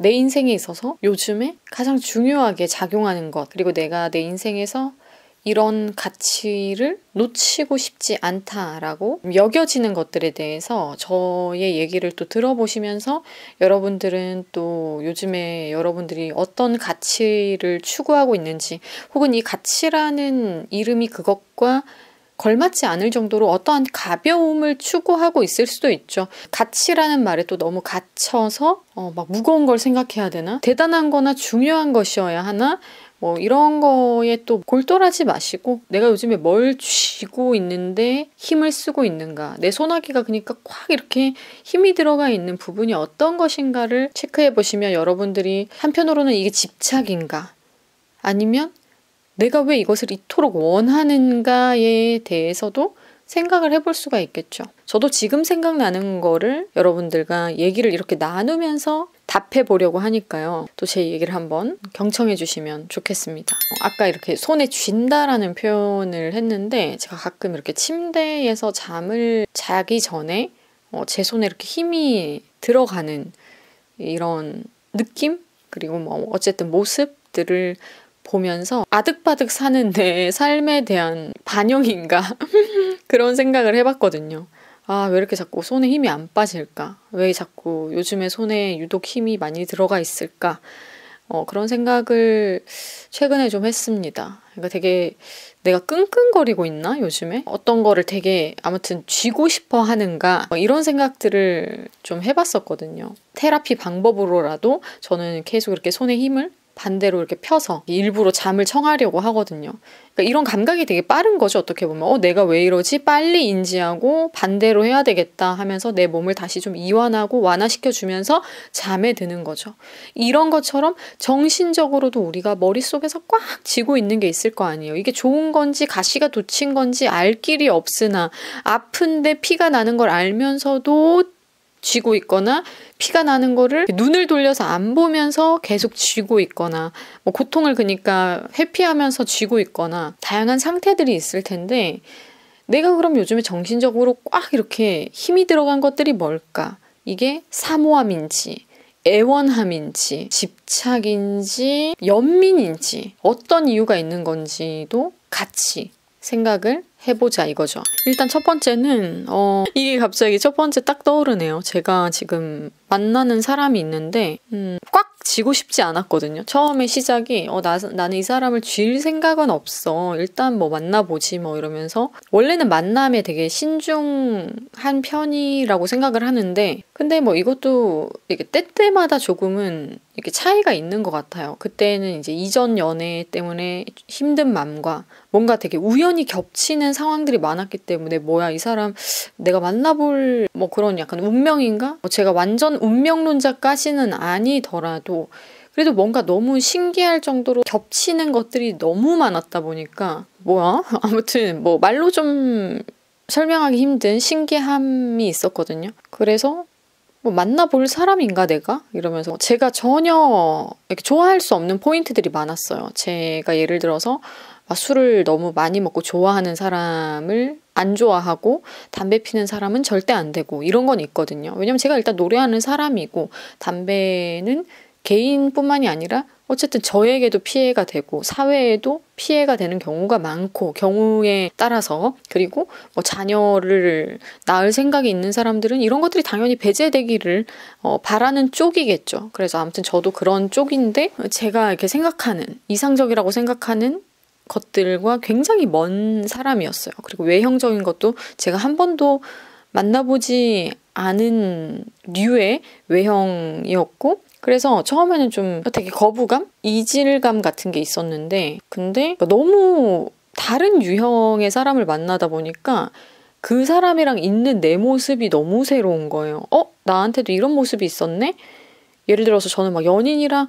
내 인생에 있어서 요즘에 가장 중요하게 작용하는 것, 그리고 내가 내 인생에서 이런 가치를 놓치고 싶지 않다라고 여겨지는 것들에 대해서 저의 얘기를 또 들어보시면서 여러분들은 또 요즘에 여러분들이 어떤 가치를 추구하고 있는지, 혹은 이 가치라는 이름이 그것과 걸맞지 않을 정도로 어떠한 가벼움을 추구하고 있을 수도 있죠. 가치라는 말에 또 너무 갇혀서 막 무거운 걸 생각해야 되나? 대단한 거나 중요한 것이어야 하나? 뭐 이런 거에 또 골똘하지 마시고, 내가 요즘에 뭘 쥐고 있는데 힘을 쓰고 있는가, 내 소나기가 그러니까 꽉 이렇게 힘이 들어가 있는 부분이 어떤 것인가를 체크해 보시면 여러분들이 한편으로는 이게 집착인가, 아니면 내가 왜 이것을 이토록 원하는가에 대해서도 생각을 해볼 수가 있겠죠. 저도 지금 생각나는 거를 여러분들과 얘기를 이렇게 나누면서 답해 보려고 하니까요. 또 제 얘기를 한번 경청해 주시면 좋겠습니다. 아까 이렇게 손에 쥔다라는 표현을 했는데, 제가 가끔 이렇게 침대에서 잠을 자기 전에 제 손에 이렇게 힘이 들어가는 이런 느낌? 그리고 뭐 어쨌든 모습들을 보면서 아득바득 사는 내 삶에 대한 반영인가 그런 생각을 해봤거든요. 아, 왜 이렇게 자꾸 손에 힘이 안 빠질까? 왜 자꾸 요즘에 손에 유독 힘이 많이 들어가 있을까? 그런 생각을 최근에 좀 했습니다. 그러니까 되게 내가 끙끙거리고 있나 요즘에? 어떤 거를 되게 아무튼 쥐고 싶어 하는가? 이런 생각들을 좀 해봤었거든요. 테라피 방법으로라도 저는 계속 이렇게 손에 힘을 반대로 이렇게 펴서 일부러 잠을 청하려고 하거든요. 그러니까 이런 감각이 되게 빠른 거죠. 어떻게 보면 내가 왜 이러지? 빨리 인지하고 반대로 해야 되겠다 하면서 내 몸을 다시 좀 이완하고 완화시켜주면서 잠에 드는 거죠. 이런 것처럼 정신적으로도 우리가 머릿속에서 꽉 쥐고 있는 게 있을 거 아니에요. 이게 좋은 건지 가시가 돋친 건지 알 길이 없으나, 아픈데 피가 나는 걸 알면서도 쥐고 있거나, 피가 나는 거를 눈을 돌려서 안 보면서 계속 쥐고 있거나, 뭐 고통을 그러니까 회피하면서 쥐고 있거나, 다양한 상태들이 있을 텐데, 내가 그럼 요즘에 정신적으로 꽉 이렇게 힘이 들어간 것들이 뭘까? 이게 사모함인지, 애원함인지, 집착인지, 연민인지, 어떤 이유가 있는 건지도 같이 생각을 해보자 이거죠. 일단 첫 번째는 이게 갑자기 첫 번째 딱 떠오르네요. 제가 지금 만나는 사람이 있는데 꽉 쥐고 싶지 않았거든요. 처음에 시작이 나는 이 사람을 쥘 생각은 없어. 일단 뭐 만나보지 뭐 이러면서, 원래는 만남에 되게 신중한 편이라고 생각을 하는데, 근데 뭐 이것도 이게 때때마다 조금은 이렇게 차이가 있는 것 같아요. 그때는 이제 이전 연애 때문에 힘든 맘과 뭔가 되게 우연히 겹치는 상황들이 많았기 때문에, 뭐야 이 사람 내가 만나볼 뭐 그런 약간 운명인가? 제가 완전 운명론자까지는 아니더라도 그래도 뭔가 너무 신기할 정도로 겹치는 것들이 너무 많았다 보니까, 뭐야? 아무튼 뭐 말로 좀 설명하기 힘든 신기함이 있었거든요. 그래서 뭐 만나볼 사람인가 내가? 이러면서 제가 전혀 이렇게 좋아할 수 없는 포인트들이 많았어요. 제가 예를 들어서 술을 너무 많이 먹고 좋아하는 사람을 안 좋아하고, 담배 피는 사람은 절대 안 되고, 이런 건 있거든요. 왜냐면 제가 일단 노래하는 사람이고, 담배는 개인뿐만이 아니라 어쨌든 저에게도 피해가 되고 사회에도 피해가 되는 경우가 많고, 경우에 따라서, 그리고 뭐 자녀를 낳을 생각이 있는 사람들은 이런 것들이 당연히 배제되기를 바라는 쪽이겠죠. 그래서 아무튼 저도 그런 쪽인데, 제가 이렇게 생각하는, 이상적이라고 생각하는 것들과 굉장히 먼 사람이었어요. 그리고 외형적인 것도 제가 한 번도 만나보지 않은 류의 외형이었고, 그래서 처음에는 좀 되게 거부감? 이질감 같은 게 있었는데, 근데 너무 다른 유형의 사람을 만나다 보니까 그 사람이랑 있는 내 모습이 너무 새로운 거예요. 나한테도 이런 모습이 있었네? 예를 들어서 저는 막 연인이랑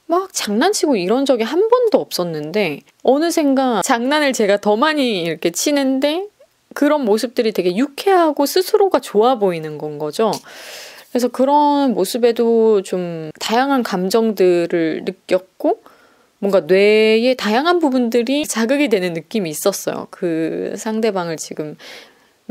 막 장난치고 이런 적이 한 번도 없었는데, 어느샌가 장난을 제가 더 많이 이렇게 치는데 그런 모습들이 되게 유쾌하고 스스로가 좋아 보이는 건 거죠. 그래서 그런 모습에도 좀 다양한 감정들을 느꼈고, 뭔가 뇌의 다양한 부분들이 자극이 되는 느낌이 있었어요. 그 상대방을 지금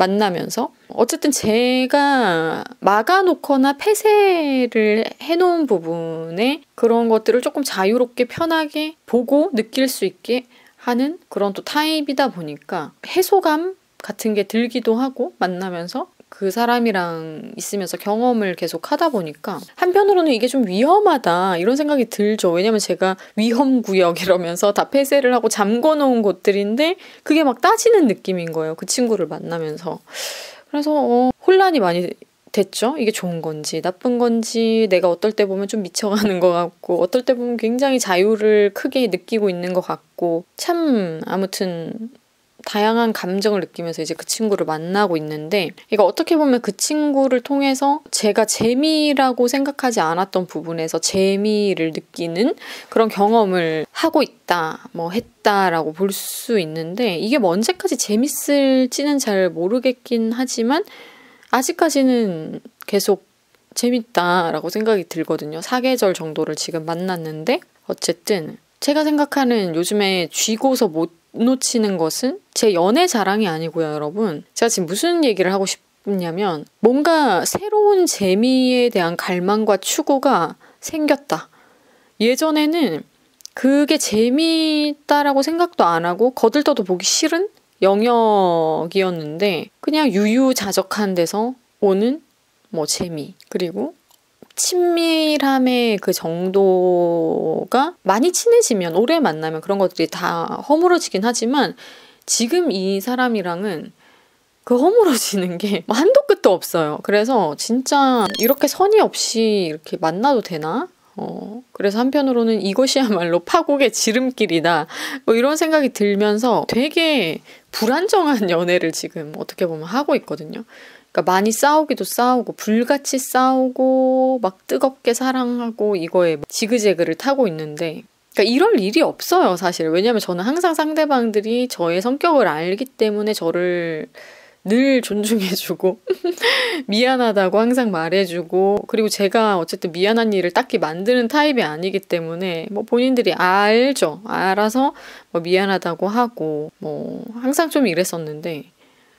만나면서 어쨌든 제가 막아놓거나 폐쇄를 해놓은 부분에 그런 것들을 조금 자유롭게 편하게 보고 느낄 수 있게 하는 그런 또 타입이다 보니까 해소감 같은 게 들기도 하고 만나면서 그 사람이랑 있으면서 경험을 계속 하다 보니까 한편으로는 이게 좀 위험하다 이런 생각이 들죠. 왜냐면 제가 위험구역 이러면서 다 폐쇄를 하고 잠궈놓은 곳들인데 그게 막 따지는 느낌인 거예요. 그 친구를 만나면서. 그래서 혼란이 많이 됐죠. 이게 좋은 건지 나쁜 건지 내가 어떨 때 보면 좀 미쳐가는 것 같고 어떨 때 보면 굉장히 자유를 크게 느끼고 있는 것 같고 참 아무튼 다양한 감정을 느끼면서 이제 그 친구를 만나고 있는데 이거 어떻게 보면 그 친구를 통해서 제가 재미라고 생각하지 않았던 부분에서 재미를 느끼는 그런 경험을 하고 있다, 뭐 했다라고 볼 수 있는데 이게 뭐 언제까지 재밌을지는 잘 모르겠긴 하지만 아직까지는 계속 재밌다라고 생각이 들거든요. 4계절 정도를 지금 만났는데 어쨌든 제가 생각하는 요즘에 쥐고서 못 놓치는 것은 제 연애 자랑이 아니고요, 여러분. 제가 지금 무슨 얘기를 하고 싶냐면 뭔가 새로운 재미에 대한 갈망과 추구가 생겼다. 예전에는 그게 재미있다라고 생각도 안 하고 거들떠도 보기 싫은 영역이었는데 그냥 유유자적한 데서 오는 뭐 재미 그리고 친밀함의 그 정도가 많이 친해지면 오래 만나면 그런 것들이 다 허물어지긴 하지만 지금 이 사람이랑은 그 허물어지는 게 한도 끝도 없어요. 그래서 진짜 이렇게 선의 없이 이렇게 만나도 되나? 그래서 한편으로는 이것이야말로 파국의 지름길이다. 뭐 이런 생각이 들면서 되게 불안정한 연애를 지금 어떻게 보면 하고 있거든요. 그러니까 많이 싸우기도 싸우고 불같이 싸우고 막 뜨겁게 사랑하고 이거에 지그재그를 타고 있는데 그러니까 이럴 일이 없어요, 사실. 왜냐면 저는 항상 상대방들이 저의 성격을 알기 때문에 저를 늘 존중해주고 미안하다고 항상 말해주고 그리고 제가 어쨌든 미안한 일을 딱히 만드는 타입이 아니기 때문에 뭐 본인들이 알죠. 알아서 뭐 미안하다고 하고 뭐 항상 좀 이랬었는데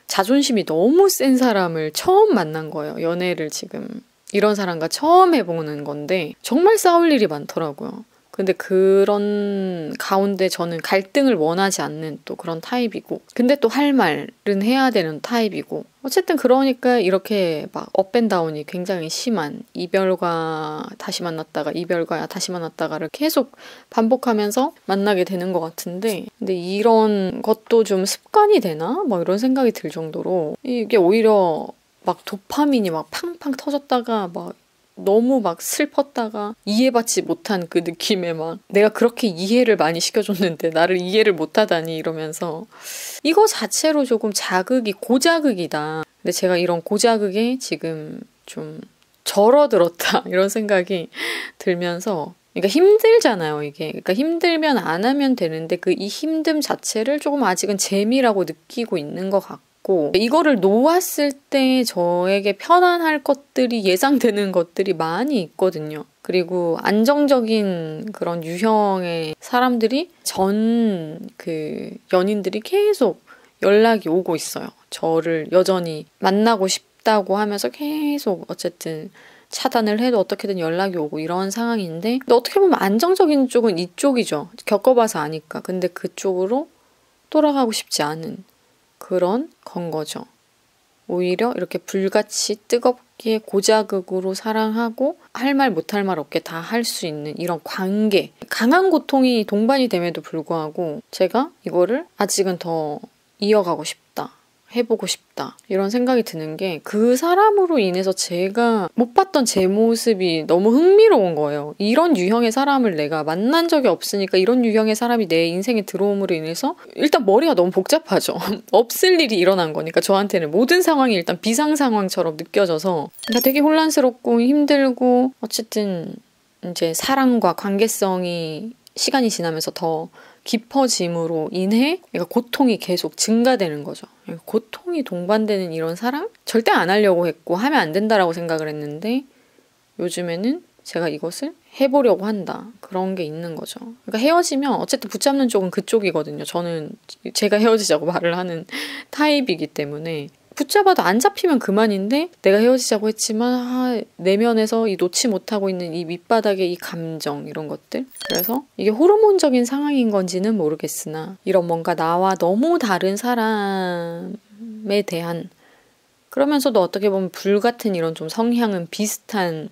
자존심이 너무 센 사람을 처음 만난 거예요. 연애를 지금 이런 사람과 처음 해보는 건데 정말 싸울 일이 많더라고요. 근데 그런 가운데 저는 갈등을 원하지 않는 또 그런 타입이고 근데 또 할 말은 해야 되는 타입이고 어쨌든 그러니까 이렇게 막 업앤다운이 굉장히 심한 이별과 다시 만났다가 이별과 다시 만났다가를 계속 반복하면서 만나게 되는 것 같은데 근데 이런 것도 좀 습관이 되나? 뭐 이런 생각이 들 정도로 이게 오히려 막 도파민이 막 팡팡 터졌다가 막 너무 막 슬펐다가 이해받지 못한 그 느낌에 막 내가 그렇게 이해를 많이 시켜줬는데 나를 이해를 못하다니 이러면서 이거 자체로 조금 자극이 고자극이다. 근데 제가 이런 고자극에 지금 좀 절어들었다 이런 생각이 들면서 그러니까 힘들잖아요 이게. 그러니까 힘들면 안 하면 되는데 그 이 힘듦 자체를 조금 아직은 재미라고 느끼고 있는 것 같고 이거를 놓았을 때 저에게 편안할 것들이 예상되는 것들이 많이 있거든요. 그리고 안정적인 그런 유형의 사람들이 전 그 연인들이 계속 연락이 오고 있어요. 저를 여전히 만나고 싶다고 하면서 계속 어쨌든 차단을 해도 어떻게든 연락이 오고 이런 상황인데 근데 어떻게 보면 안정적인 쪽은 이쪽이죠. 겪어봐서 아니까. 근데 그쪽으로 돌아가고 싶지 않은 그런 건 거죠. 오히려 이렇게 불같이 뜨겁게 고자극으로 사랑하고 할 말 못할 말 없게 다 할 수 있는 이런 관계. 강한 고통이 동반이 됨에도 불구하고 제가 이거를 아직은 더 이어가고 싶다. 해보고 싶다. 이런 생각이 드는 게 그 사람으로 인해서 제가 못 봤던 제 모습이 너무 흥미로운 거예요. 이런 유형의 사람을 내가 만난 적이 없으니까 이런 유형의 사람이 내 인생에 들어옴으로 인해서 일단 머리가 너무 복잡하죠. 없을 일이 일어난 거니까 저한테는 모든 상황이 일단 비상 상황처럼 느껴져서 그러니까 되게 혼란스럽고 힘들고 어쨌든 이제 사랑과 관계성이 시간이 지나면서 더 깊어짐으로 인해 고통이 계속 증가되는 거죠. 고통이 동반되는 이런 사랑? 절대 안 하려고 했고 하면 안 된다라고 생각을 했는데 요즘에는 제가 이것을 해보려고 한다. 그런 게 있는 거죠. 그러니까 헤어지면 어쨌든 붙잡는 쪽은 그쪽이거든요. 저는 제가 헤어지자고 말을 하는 타입이기 때문에 붙잡아도 안 잡히면 그만인데 내가 헤어지자고 했지만 내면에서 이 놓지 못하고 있는 이 밑바닥의 이 감정 이런 것들. 그래서 이게 호르몬적인 상황인 건지는 모르겠으나 이런 뭔가 나와 너무 다른 사람에 대한 그러면서도 어떻게 보면 불같은 이런 좀 성향은 비슷한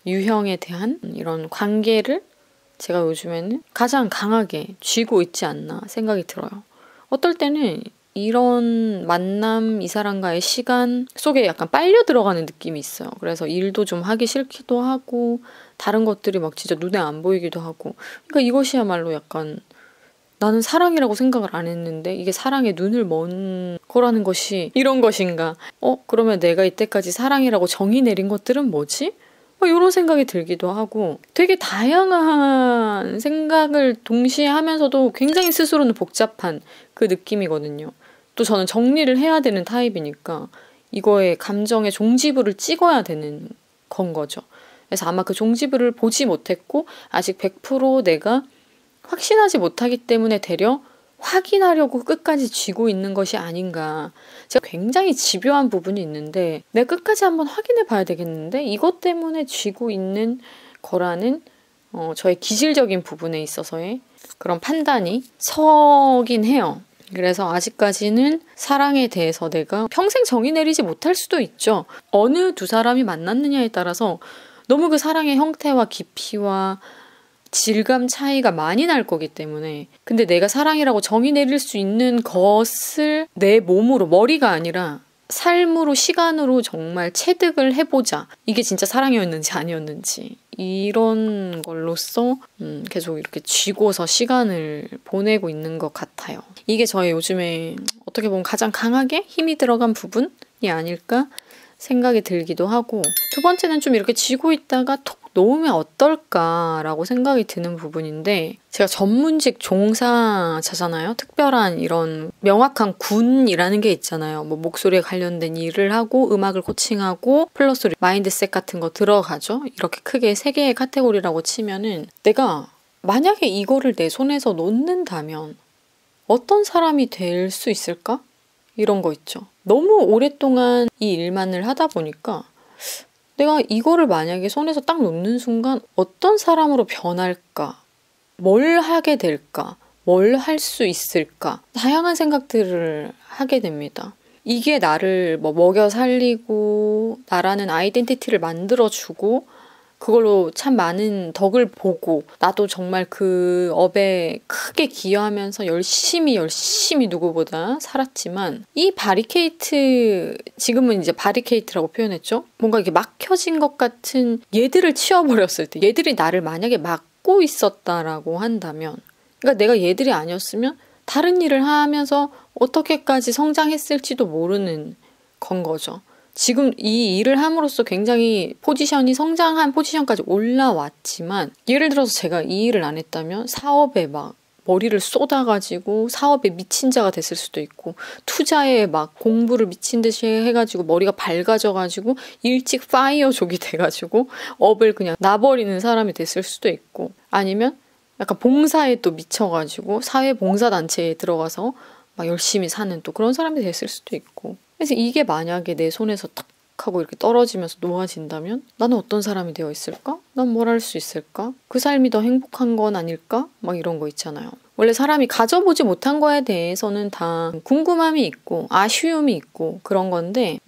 유형에 대한 이런 관계를 제가 요즘에는 가장 강하게 쥐고 있지 않나 생각이 들어요. 어떨 때는 이런 만남, 이 사람과의 시간 속에 약간 빨려 들어가는 느낌이 있어요. 그래서 일도 좀 하기 싫기도 하고 다른 것들이 막 진짜 눈에 안 보이기도 하고 그러니까 이것이야말로 약간 나는 사랑이라고 생각을 안 했는데 이게 사랑에 눈을 먼 거라는 것이 이런 것인가? 그러면 내가 이때까지 사랑이라고 정의 내린 것들은 뭐지? 이런 생각이 들기도 하고 되게 다양한 생각을 동시에 하면서도 굉장히 스스로는 복잡한 그 느낌이거든요. 또 저는 정리를 해야 되는 타입이니까 이거에 감정의 종지부를 찍어야 되는 건 거죠. 그래서 아마 그 종지부를 보지 못했고 아직 100% 내가 확신하지 못하기 때문에 되려 확인하려고 끝까지 쥐고 있는 것이 아닌가. 제가 굉장히 집요한 부분이 있는데 내가 끝까지 한번 확인해 봐야 되겠는데 이것 때문에 쥐고 있는 거라는 저의 기질적인 부분에 있어서의 그런 판단이 서긴 해요. 그래서 아직까지는 사랑에 대해서 내가 평생 정의 내리지 못할 수도 있죠. 어느 두 사람이 만났느냐에 따라서 너무 그 사랑의 형태와 깊이와 질감 차이가 많이 날 거기 때문에 근데 내가 사랑이라고 정의 내릴 수 있는 것을 내 몸으로 머리가 아니라 삶으로 시간으로 정말 체득을 해보자. 이게 진짜 사랑이었는지 아니었는지 이런 걸로써 계속 이렇게 쥐고서 시간을 보내고 있는 것 같아요. 이게 저의 요즘에 어떻게 보면 가장 강하게 힘이 들어간 부분이 아닐까 생각이 들기도 하고 두 번째는 좀 이렇게 쥐고 있다가 톡 놓으면 어떨까라고 생각이 드는 부분인데 제가 전문직 종사자잖아요. 특별한 이런 명확한 군이라는 게 있잖아요. 뭐 목소리에 관련된 일을 하고 음악을 코칭하고 플러스 마인드셋 같은 거 들어가죠. 이렇게 크게 세 개의 카테고리라고 치면은 내가 만약에 이거를 내 손에서 놓는다면 어떤 사람이 될 수 있을까? 이런 거 있죠. 너무 오랫동안 이 일만을 하다 보니까 내가 이거를 만약에 손에서 딱 놓는 순간 어떤 사람으로 변할까? 뭘 하게 될까? 뭘 할 수 있을까? 다양한 생각들을 하게 됩니다. 이게 나를 먹여 살리고 나라는 아이덴티티를 만들어주고 그걸로 참 많은 덕을 보고 나도 정말 그 업에 크게 기여하면서 열심히 누구보다 살았지만 이 바리케이트 지금은 이제 바리케이트라고 표현했죠. 뭔가 이게 막혀진 것 같은 얘들을 치워버렸을 때 얘들이 나를 만약에 막고 있었다라고 한다면 그러니까 내가 얘들이 아니었으면 다른 일을 하면서 어떻게까지 성장했을지도 모르는 건 거죠. 지금 이 일을 함으로써 굉장히 포지션이 성장한 포지션까지 올라왔지만 예를 들어서 제가 이 일을 안 했다면 사업에 막 머리를 쏟아가지고 사업에 미친 자가 됐을 수도 있고 투자에 막 공부를 미친 듯이 해가지고 머리가 밝아져가지고 일찍 파이어족이 돼가지고 업을 그냥 놔버리는 사람이 됐을 수도 있고 아니면 약간 봉사에 또 미쳐가지고 사회봉사단체에 들어가서 막 열심히 사는 또 그런 사람이 됐을 수도 있고 그래서 이게 만약에 내 손에서 탁 하고 이렇게 떨어지면서 놓아진다면 나는 어떤 사람이 되어 있을까? 난 뭘 할 수 있을까? 그 삶이 더 행복한 건 아닐까? 막 이런 거 있잖아요. 원래 사람이 가져보지 못한 거에 대해서는 다 궁금함이 있고 아쉬움이 있고 그런 건데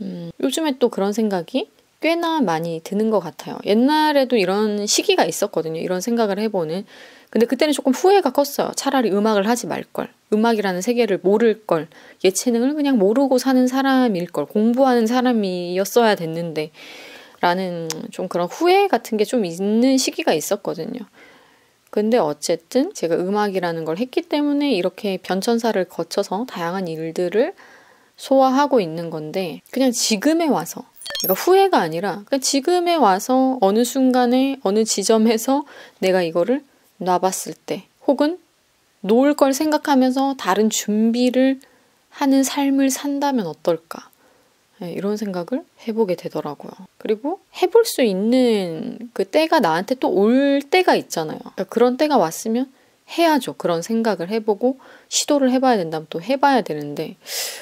요즘에 또 그런 생각이 꽤나 많이 드는 것 같아요. 옛날에도 이런 시기가 있었거든요. 이런 생각을 해보는. 근데 그때는 조금 후회가 컸어요. 차라리 음악을 하지 말걸. 음악이라는 세계를 모를걸. 예체능을 그냥 모르고 사는 사람일걸. 공부하는 사람이었어야 됐는데 라는 좀 그런 후회 같은 게 좀 있는 시기가 있었거든요. 근데 어쨌든 제가 음악이라는 걸 했기 때문에 이렇게 변천사를 거쳐서 다양한 일들을 소화하고 있는 건데 그냥 지금에 와서 그러니까 후회가 아니라 그냥 지금에 와서 어느 순간에 어느 지점에서 내가 이거를 놔봤을 때 혹은 놓을 걸 생각하면서 다른 준비를 하는 삶을 산다면 어떨까 이런 생각을 해보게 되더라고요. 그리고 해볼 수 있는 그 때가 나한테 또 올 때가 있잖아요. 그러니까 그런 때가 왔으면 해야죠. 그런 생각을 해보고 시도를 해봐야 된다면 또 해봐야 되는데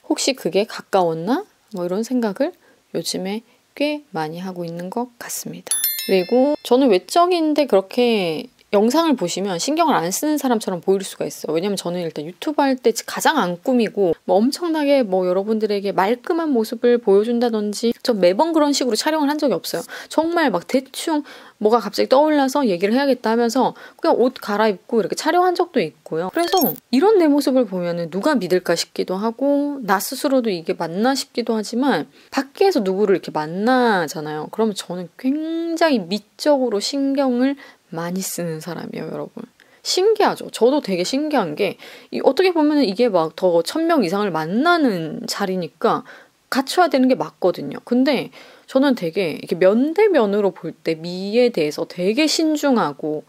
혹시 그게 가까웠나? 뭐 이런 생각을 요즘에 꽤 많이 하고 있는 것 같습니다. 그리고 저는 외적인데 그렇게 영상을 보시면 신경을 안 쓰는 사람처럼 보일 수가 있어요. 왜냐면 저는 일단 유튜브 할 때 가장 안 꾸미고 뭐 엄청나게 뭐 여러분들에게 말끔한 모습을 보여준다든지 저 매번 그런 식으로 촬영을 한 적이 없어요. 정말 막 대충 뭐가 갑자기 떠올라서 얘기를 해야겠다 하면서 그냥 옷 갈아입고 이렇게 촬영한 적도 있고요. 그래서 이런 내 모습을 보면은 누가 믿을까 싶기도 하고 나 스스로도 이게 맞나 싶기도 하지만 밖에서 누구를 이렇게 만나잖아요. 그러면 저는 굉장히 미적으로 신경을 많이 쓰는 사람이에요, 여러분. 신기하죠? 저도 되게 신기한 게 어떻게 보면 이게 막 더 1000명 이상을 만나는 자리니까 갖춰야 되는 게 맞거든요. 근데 저는 되게 이렇게 면대면으로 볼 때 미에 대해서 되게 신중하고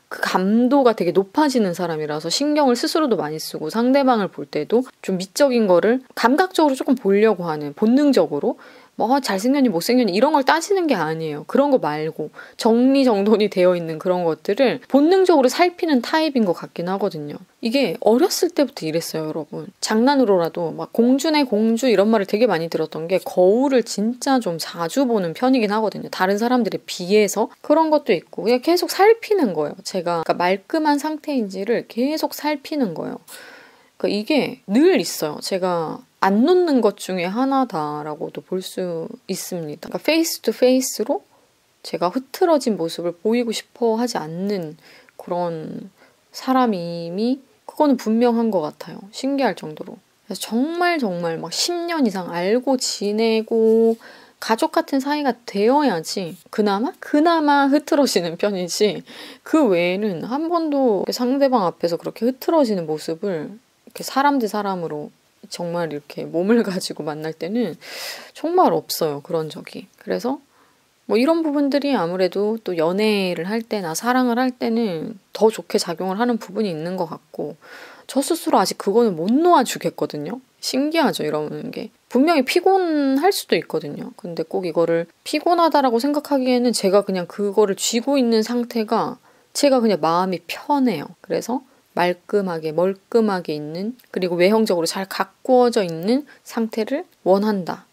그 감도가 되게 높아지는 사람이라서 신경을 스스로도 많이 쓰고 상대방을 볼 때도 좀 미적인 거를 감각적으로 조금 보려고 하는 본능적으로 뭐 잘생겼니 못생겼니 이런 걸 따지는 게 아니에요. 그런 거 말고 정리정돈이 되어 있는 그런 것들을 본능적으로 살피는 타입인 것 같긴 하거든요. 이게 어렸을 때부터 이랬어요, 여러분. 장난으로라도 막 공주네 공주 이런 말을 되게 많이 들었던 게 거울을 진짜 좀 자주 보는 편이긴 하거든요. 다른 사람들에 비해서 그런 것도 있고 그냥 계속 살피는 거예요. 제가 그러니까 말끔한 상태인지를 계속 살피는 거예요. 그러니까 이게 늘 있어요. 제가 안 놓는 것 중에 하나다라고도 볼 수 있습니다. 그러니까 페이스 투 페이스로 제가 흐트러진 모습을 보이고 싶어 하지 않는 그런 사람임이 그거는 분명한 것 같아요. 신기할 정도로. 그래서 정말 막 10년 이상 알고 지내고 가족 같은 사이가 되어야지 그나마 흐트러지는 편이지 그 외에는 한 번도 상대방 앞에서 그렇게 흐트러지는 모습을 이렇게 사람 대 사람으로 정말 이렇게 몸을 가지고 만날 때는 정말 없어요. 그런 적이. 그래서 뭐 이런 부분들이 아무래도 또 연애를 할 때나 사랑을 할 때는 더 좋게 작용을 하는 부분이 있는 것 같고 저 스스로 아직 그거는 못 놓아주겠거든요. 신기하죠, 이러는 게. 분명히 피곤할 수도 있거든요. 근데 꼭 이거를 피곤하다라고 생각하기에는 제가 그냥 그거를 쥐고 있는 상태가 제가 그냥 마음이 편해요. 그래서 말끔하게 멀끔하게 있는 그리고 외형적으로 잘 가꾸어져 있는 상태를 원한다.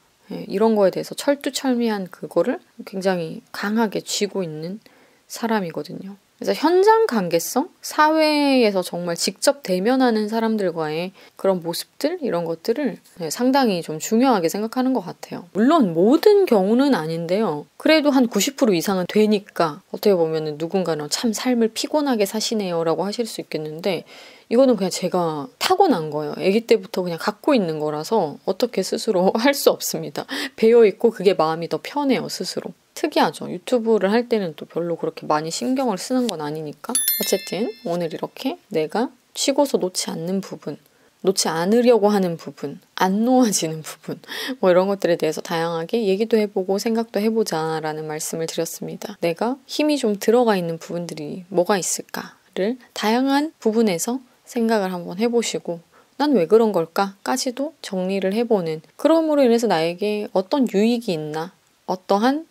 이런 거에 대해서 철두철미한 그거를 굉장히 강하게 쥐고 있는 사람이거든요. 그래서 현장 관계성, 사회에서 정말 직접 대면하는 사람들과의 그런 모습들 이런 것들을 상당히 좀 중요하게 생각하는 것 같아요. 물론 모든 경우는 아닌데요. 그래도 한 90% 이상은 되니까 어떻게 보면 누군가는 참 삶을 피곤하게 사시네요 라고 하실 수 있겠는데 이거는 그냥 제가 타고난 거예요. 아기 때부터 그냥 갖고 있는 거라서 어떻게 스스로 할 수 없습니다. 배어있고 그게 마음이 더 편해요, 스스로. 특이하죠. 유튜브를 할 때는 또 별로 그렇게 많이 신경을 쓰는 건 아니니까. 어쨌든 오늘 이렇게 내가 쉬고서 놓지 않는 부분, 놓지 않으려고 하는 부분, 안 놓아지는 부분 뭐 이런 것들에 대해서 다양하게 얘기도 해보고 생각도 해보자 라는 말씀을 드렸습니다. 내가 힘이 좀 들어가 있는 부분들이 뭐가 있을까를 다양한 부분에서 생각을 한번 해보시고 난 왜 그런 걸까?까지도 정리를 해보는 그럼으로 인해서 나에게 어떤 유익이 있나 어떠한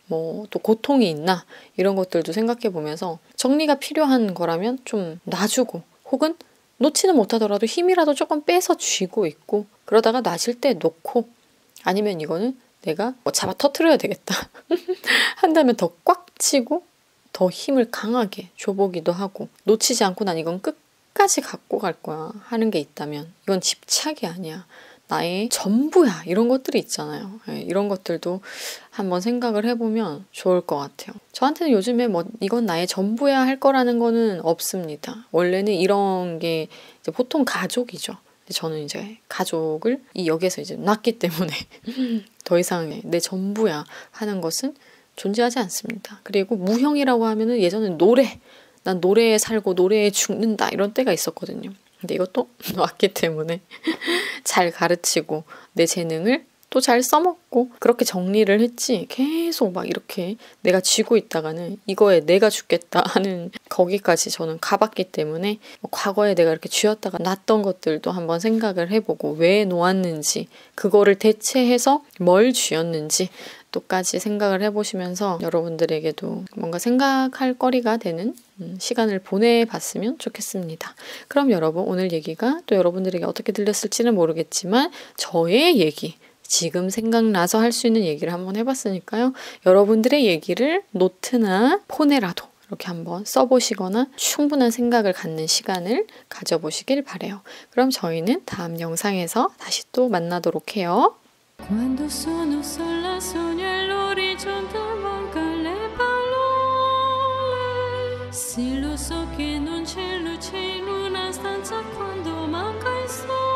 뭐 또 고통이 있나 이런 것들도 생각해 보면서 정리가 필요한 거라면 좀 놔주고 혹은 놓지는 못하더라도 힘이라도 조금 빼서 쥐고 있고 그러다가 놔질 때 놓고 아니면 이거는 내가 뭐 잡아 터트려야 되겠다 한다면 더 꽉 치고 더 힘을 강하게 줘보기도 하고 놓치지 않고 난 이건 끝까지 갖고 갈 거야 하는 게 있다면 이건 집착이 아니야. 나의 전부야 이런 것들이 있잖아요. 이런 것들도 한번 생각을 해보면 좋을 것 같아요. 저한테는 요즘에 뭐 이건 나의 전부야 할 거라는 거는 없습니다. 원래는 이런 게 이제 보통 가족이죠. 근데 저는 이제 가족을 이 역에서 이제 놨기 때문에 더 이상 내 전부야 하는 것은 존재하지 않습니다. 그리고 무형이라고 하면은 예전엔 난 노래에 살고 노래에 죽는다 이런 때가 있었거든요. 근데 이것도 왔기 때문에 잘 가르치고 내 재능을 또 잘 써먹고 그렇게 정리를 했지 계속 막 이렇게 내가 쥐고 있다가는 이거에 내가 죽겠다 하는 거기까지 저는 가봤기 때문에 과거에 내가 이렇게 쥐었다가 놨던 것들도 한번 생각을 해보고 왜 놓았는지 그거를 대체해서 뭘 쥐었는지 또까지 생각을 해보시면서 여러분들에게도 뭔가 생각할 거리가 되는 시간을 보내봤으면 좋겠습니다. 그럼 여러분 오늘 얘기가 또 여러분들에게 어떻게 들렸을지는 모르겠지만 저의 얘기 지금 생각나서 할 수 있는 얘기를 한번 해봤으니까요. 여러분들의 얘기를 노트나 폰에라도 이렇게 한번 써보시거나 충분한 생각을 갖는 시간을 가져보시길 바래요. 그럼 저희는 다음 영상에서 다시 또 만나도록 해요. Quando sono sola sogno all'orizzonte manca le parole. Sì, lo so che non c'è luce in una stanza quando manca il sole.